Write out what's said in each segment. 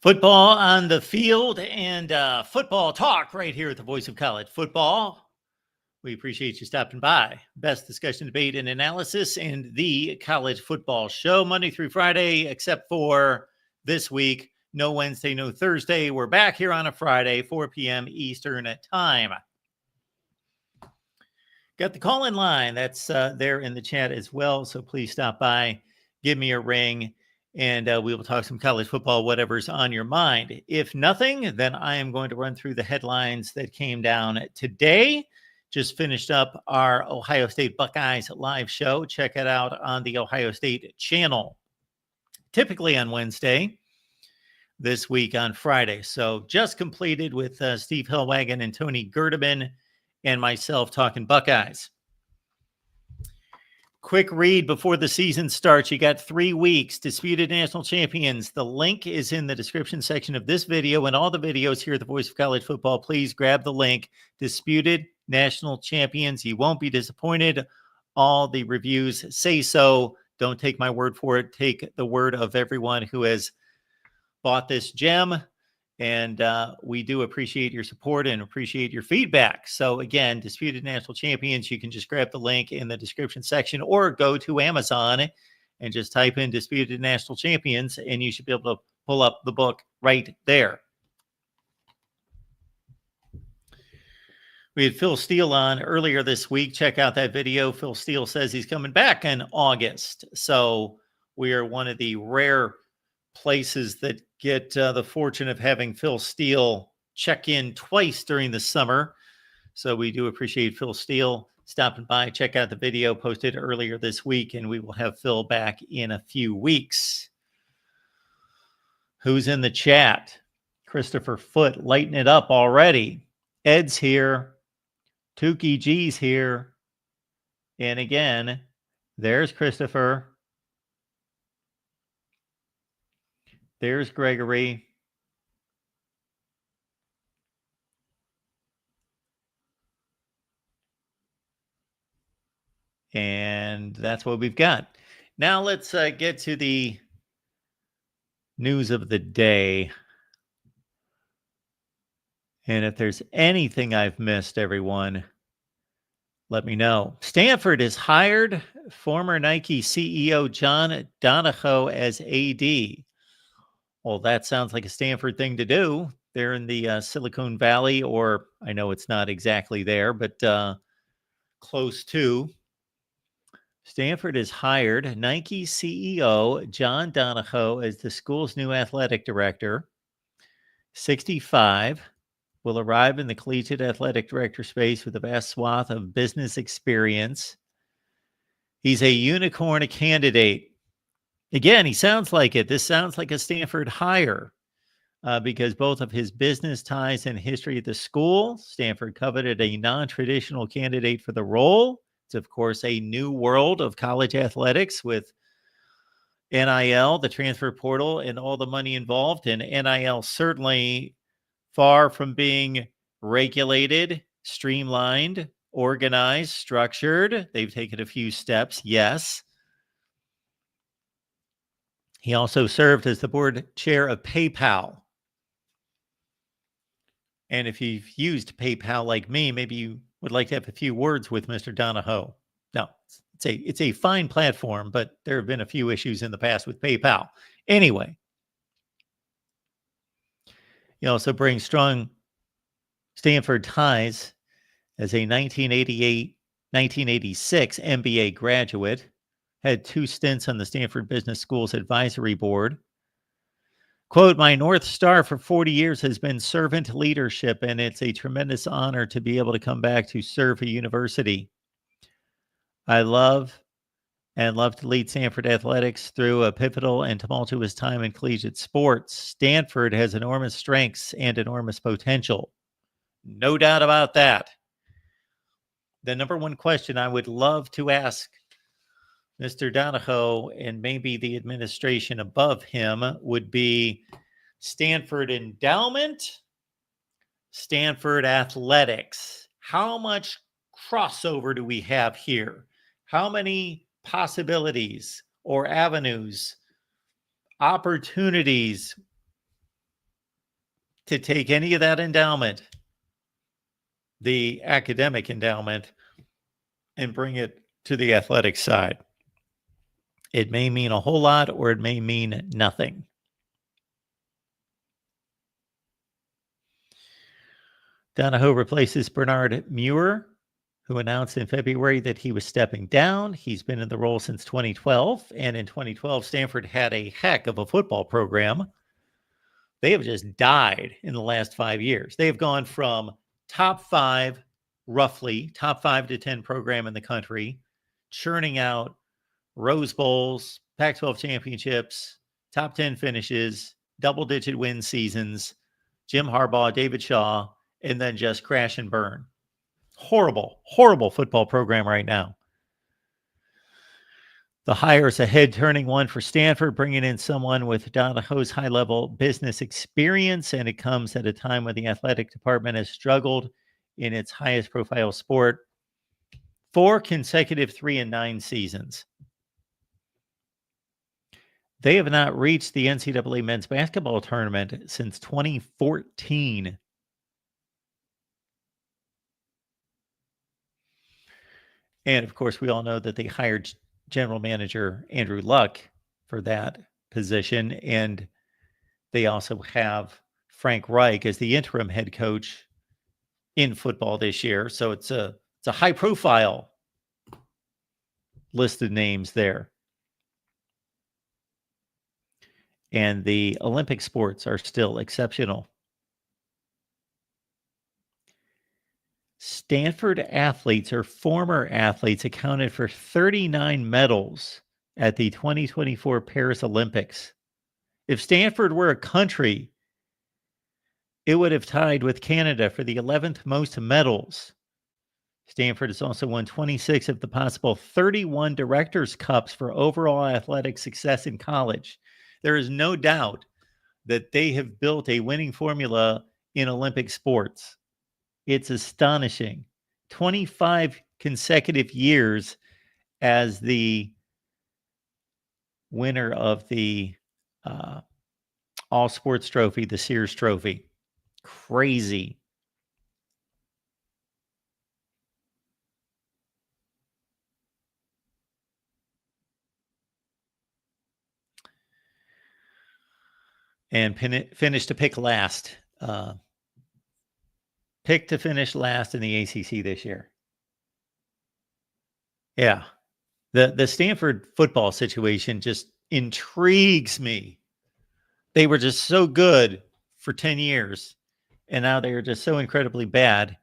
Football on the field and football talk right here at the Voice of College Football. We appreciate you stopping by. Best discussion, debate, and analysis in the college football show, Monday through Friday, except for this week. No Wednesday, no Thursday. We're back here on a Friday, 4 p.m. Eastern time. Got the call-in line. That's there in the chat as well. So please stop by, give me a ring, and we will talk some college football, whatever's on your mind. If nothing, then I am going to run through the headlines that came down today. Just finished up our Ohio State Buckeyes live show. Check it out on the Ohio State channel, typically on Wednesday, this week on Friday. So just completed with Steve Hillwagon and Tony Gerdeman and myself talking Buckeyes. Quick read before the season starts. You got 3 weeks. Disputed national champions. The link is in the description section of this video and all the videos here at the Voice of College Football. Please grab the link. Disputed national champions. You won't be disappointed. All the reviews say so. Don't take my word for it. Take the word of everyone who has bought this gem. And we do appreciate your support and appreciate your feedback. So again, Disputed National Champions, you can just grab the link in the description section or go to Amazon and just type in Disputed National Champions, and you should be able to pull up the book right there. We had Phil Steele on earlier this week. Check out that video. Phil Steele says he's coming back in August. So we are one of the rare places that get the fortune of having Phil Steele check in twice during the summer. So we do appreciate Phil Steele stopping by. Check out the video posted earlier this week, and we will have Phil back in a few weeks. Who's in the chat? Christopher Foote lighting it up already. Ed's here. Tukey G's here. And again, there's Christopher. There's Gregory. And that's what we've got. Now let's get to the news of the day. And if there's anything I've missed, everyone, let me know. Stanford has hired former Nike CEO John Donahoe as AD. Well, that sounds like a Stanford thing to do. They're in the Silicon Valley, or I know it's not exactly there, but close to. Stanford has hired Nike CEO John Donahoe as the school's new athletic director. 65, will arrive in the collegiate athletic director space with a vast swath of business experience. He's a unicorn candidate. Again, he sounds like it. This sounds like a Stanford hire because both of his business ties and history at the school. Stanford coveted a non-traditional candidate for the role. It's, of course, a new world of college athletics with NIL, the transfer portal, and all the money involved. And NIL certainly far from being regulated, streamlined, organized, structured. They've taken a few steps, yes. He also served as the board chair of PayPal. And if you've used PayPal like me, maybe you would like to have a few words with Mr. Donahoe. No, it's a fine platform, but there have been a few issues in the past with PayPal. Anyway, he also brings strong Stanford ties as a 1986 MBA graduate. Had 2 stints on the Stanford Business School's advisory board. Quote, my North Star for 40 years has been servant leadership, and it's a tremendous honor to be able to come back to serve a university. I love to lead Stanford athletics through a pivotal and tumultuous time in collegiate sports. Stanford has enormous strengths and enormous potential. No doubt about that. The number one question I would love to ask Mr. Donahoe and maybe the administration above him would be Stanford endowment, Stanford athletics. How much crossover do we have here? How many possibilities or avenues, opportunities to take any of that endowment, the academic endowment, and bring it to the athletic side. It may mean a whole lot or it may mean nothing. Donahoe replaces Bernard Muir, who announced in February that he was stepping down. He's been in the role since 2012. And in 2012, Stanford had a heck of a football program. They have just died in the last 5 years. They have gone from top 5, roughly, top 5 to 10 program in the country, churning out Rose Bowls, Pac-12 championships, top 10 finishes, double-digit win seasons, Jim Harbaugh, David Shaw, and then just crash and burn. Horrible, horrible football program right now. The hire is a head-turning one for Stanford, bringing in someone with Donahoe's high-level business experience, and it comes at a time when the athletic department has struggled in its highest-profile sport 4 consecutive 3-9 seasons. They have not reached the NCAA men's basketball tournament since 2014. And, of course, we all know that they hired general manager Andrew Luck for that position. And they also have Frank Reich as the interim head coach in football this year. So it's a high-profile list of names there. And the Olympic sports are still exceptional. Stanford athletes or former athletes accounted for 39 medals at the 2024 Paris Olympics. If Stanford were a country, it would have tied with Canada for the 11th most medals. Stanford has also won 26 of the possible 31 Directors' Cups for overall athletic success in college. There is no doubt that they have built a winning formula in Olympic sports. It's astonishing. 25 consecutive years as the winner of the All Sports Trophy, the Sears Trophy. Crazy. And finished to pick last. Picked to finish last in the ACC this year. Yeah. The Stanford football situation just intrigues me. They were just so good for 10 years, and now they are just so incredibly bad.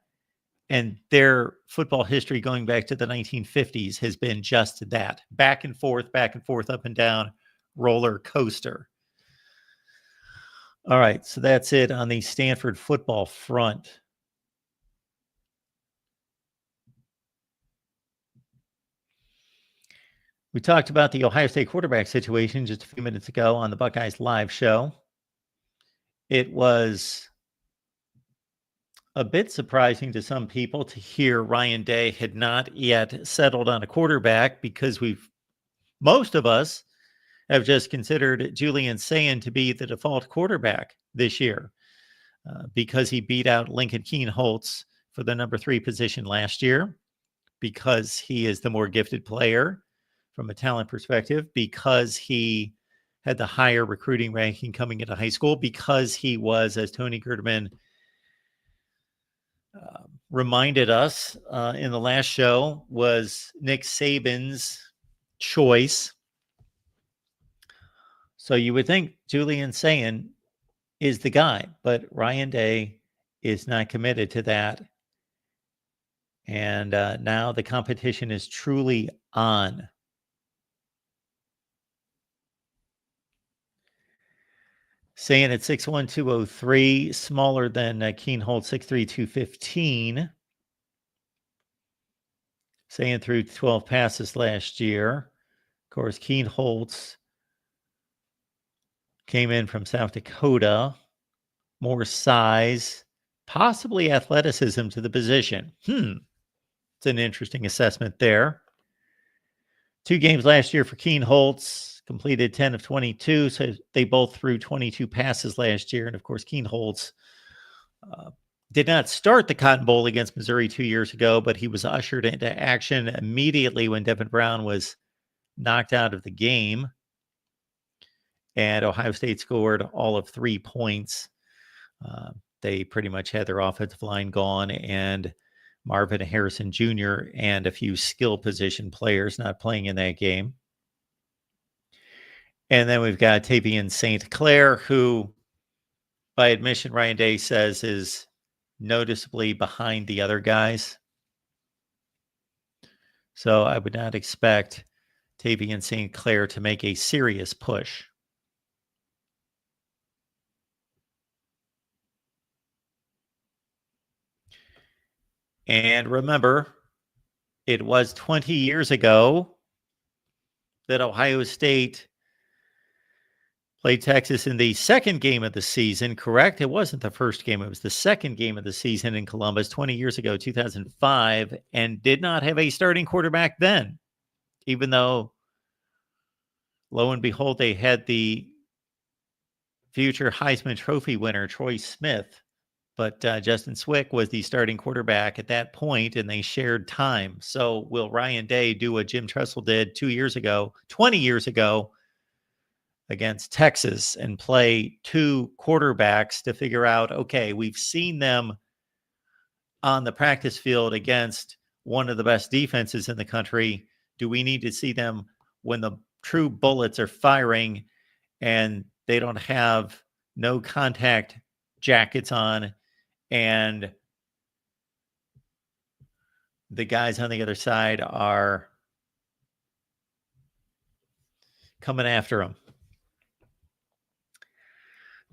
And their football history going back to the 1950s has been just that. Back and forth, up and down, roller coaster. All right, so that's it on the Stanford football front. We talked about the Ohio State quarterback situation just a few minutes ago on the Buckeyes Live show. It was a bit surprising to some people to hear Ryan Day had not yet settled on a quarterback, because most of us have just considered Julian Sayin to be the default quarterback this year because he beat out Lincoln Keenholz for the number 3 position last year, because he is the more gifted player from a talent perspective, because he had the higher recruiting ranking coming into high school, because he was, as Tony Gerdeman reminded us in the last show, was Nick Saban's choice. So you would think Julian Sayin is the guy, but Ryan Day is not committed to that. And now the competition is truly on. Sayin at 6'1", 203, smaller than Keenholz, 6'3", 215. Sayin threw 12 passes last year. Of course, Keenholz came in from South Dakota. More size, possibly athleticism to the position. It's an interesting assessment there. 2 games last year for Keenholz. Completed 10 of 22, so they both threw 22 passes last year. And, of course, Keenholz did not start the Cotton Bowl against Missouri 2 years ago, but he was ushered into action immediately when Devin Brown was knocked out of the game. And Ohio State scored all of 3 points. They pretty much had their offensive line gone, and Marvin Harrison Jr. and a few skill position players not playing in that game. And then we've got Tavian St. Clair, who, by admission, Ryan Day says is noticeably behind the other guys. So I would not expect Tavian St. Clair to make a serious push. And remember, it was 20 years ago that Ohio State played Texas in the second game of the season, correct? It wasn't the first game. It was the second game of the season in Columbus 20 years ago, 2005, and did not have a starting quarterback then, even though, lo and behold, they had the future Heisman Trophy winner, Troy Smith. But Justin Swick was the starting quarterback at that point, and they shared time. So will Ryan Day do what Jim Tressel did 20 years ago against Texas and play 2 quarterbacks to figure out, okay, we've seen them on the practice field against one of the best defenses in the country. Do we need to see them when the true bullets are firing and they don't have no contact jackets on, and the guys on the other side are coming after them?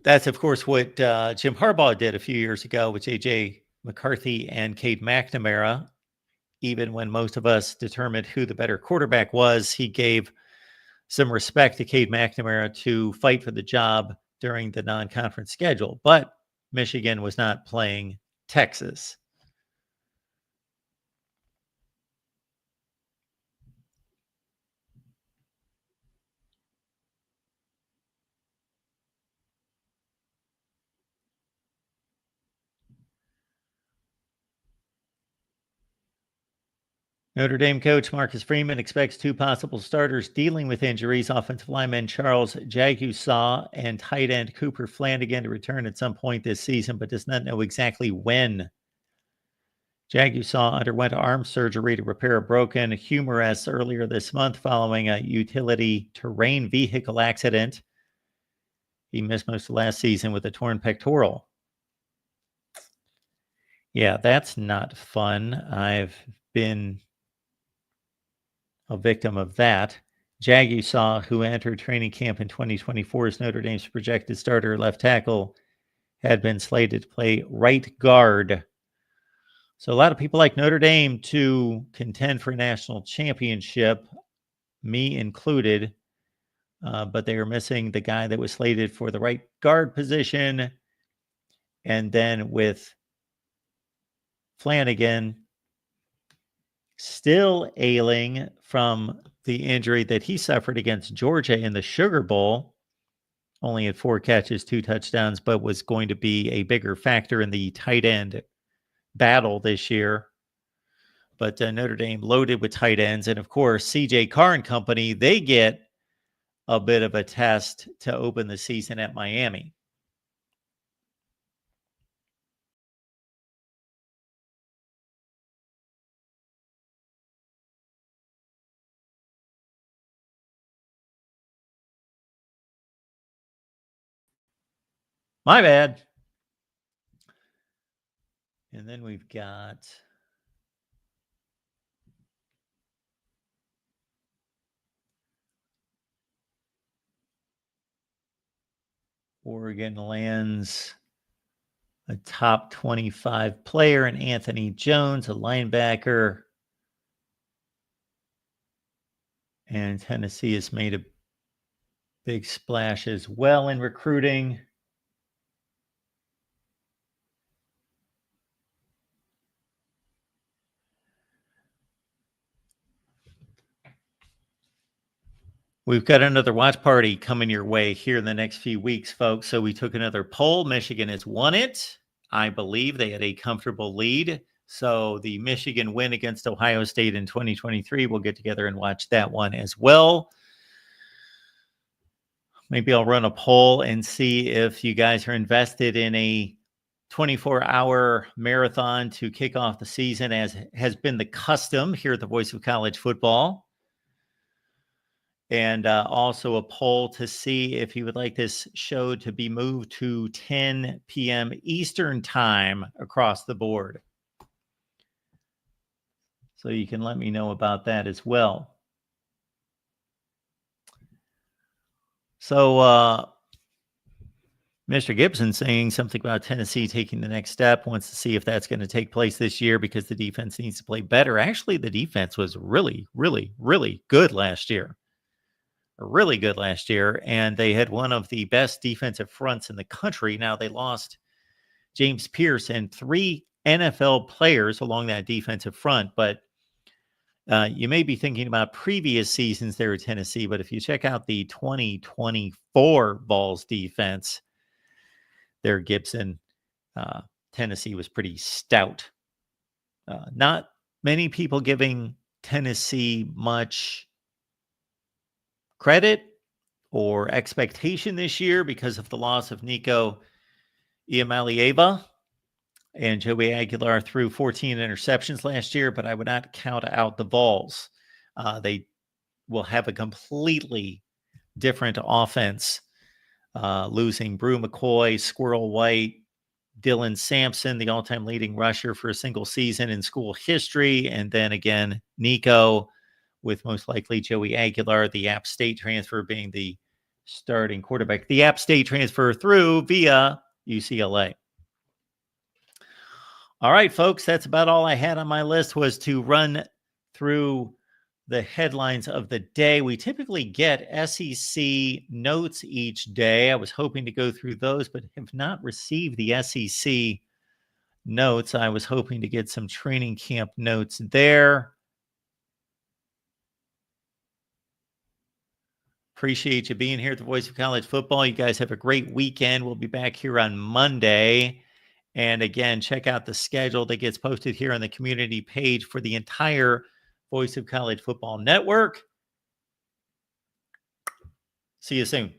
That's, of course, what Jim Harbaugh did a few years ago with J.J. McCarthy and Cade McNamara. Even when most of us determined who the better quarterback was, he gave some respect to Cade McNamara to fight for the job during the non-conference schedule. But Michigan was not playing Texas. Notre Dame coach Marcus Freeman expects 2 possible starters dealing with injuries, offensive lineman Charles Jagusaw and tight end Cooper Flanagan, to return at some point this season, but does not know exactly when. Jagusaw underwent arm surgery to repair a broken humerus earlier this month following a utility terrain vehicle accident. He missed most of last season with a torn pectoral. Yeah, that's not fun. I've been a victim of that. Jagusaw, who entered training camp in 2024 as Notre Dame's projected starter left tackle, had been slated to play right guard. So a lot of people like Notre Dame to contend for a national championship, me included, but they are missing the guy that was slated for the right guard position. And then with Flanagan still ailing from the injury that he suffered against Georgia in the Sugar Bowl, only had 4 catches, 2 touchdowns, but was going to be a bigger factor in the tight end battle this year. But Notre Dame loaded with tight ends. And of course, CJ Carr and company, they get a bit of a test to open the season at Miami. My bad. And then we've got Oregon lands a top 25 player in Anthony Jones, a linebacker. And Tennessee has made a big splash as well in recruiting. We've got another watch party coming your way here in the next few weeks, folks. So we took another poll. Michigan has won it. I believe they had a comfortable lead. So the Michigan win against Ohio State in 2023, we'll get together and watch that one as well. Maybe I'll run a poll and see if you guys are invested in a 24-hour marathon to kick off the season, as has been the custom here at the Voice of College Football. And also a poll to see if you would like this show to be moved to 10 p.m. Eastern time across the board. So you can let me know about that as well. So Mr. Gibson saying something about Tennessee taking the next step, wants to see if that's going to take place this year because the defense needs to play better. Actually, the defense was really, really, really good last year. Really good last year, and they had one of the best defensive fronts in the country. Now, they lost James Pierce and 3 NFL players along that defensive front, but you may be thinking about previous seasons there at Tennessee, but if you check out the 2024 Vols defense there, Gibson, Tennessee was pretty stout. Not many people giving Tennessee much credit or expectation this year because of the loss of Nico Iamaleava, and Joey Aguilar threw 14 interceptions last year, but I would not count out the Vols. They will have a completely different offense, losing Brew McCoy, Squirrel White, Dylan Sampson, the all-time leading rusher for a single season in school history, and then again, Nico, with most likely Joey Aguilar, the App State transfer, being the starting quarterback. The App State transfer through via UCLA. All right, folks, that's about all I had on my list, was to run through the headlines of the day. We typically get SEC notes each day. I was hoping to go through those, but have not received the SEC notes. I was hoping to get some training camp notes there. Appreciate you being here at the Voice of College Football. You guys have a great weekend. We'll be back here on Monday. And again, check out the schedule that gets posted here on the community page for the entire Voice of College Football network. See you soon.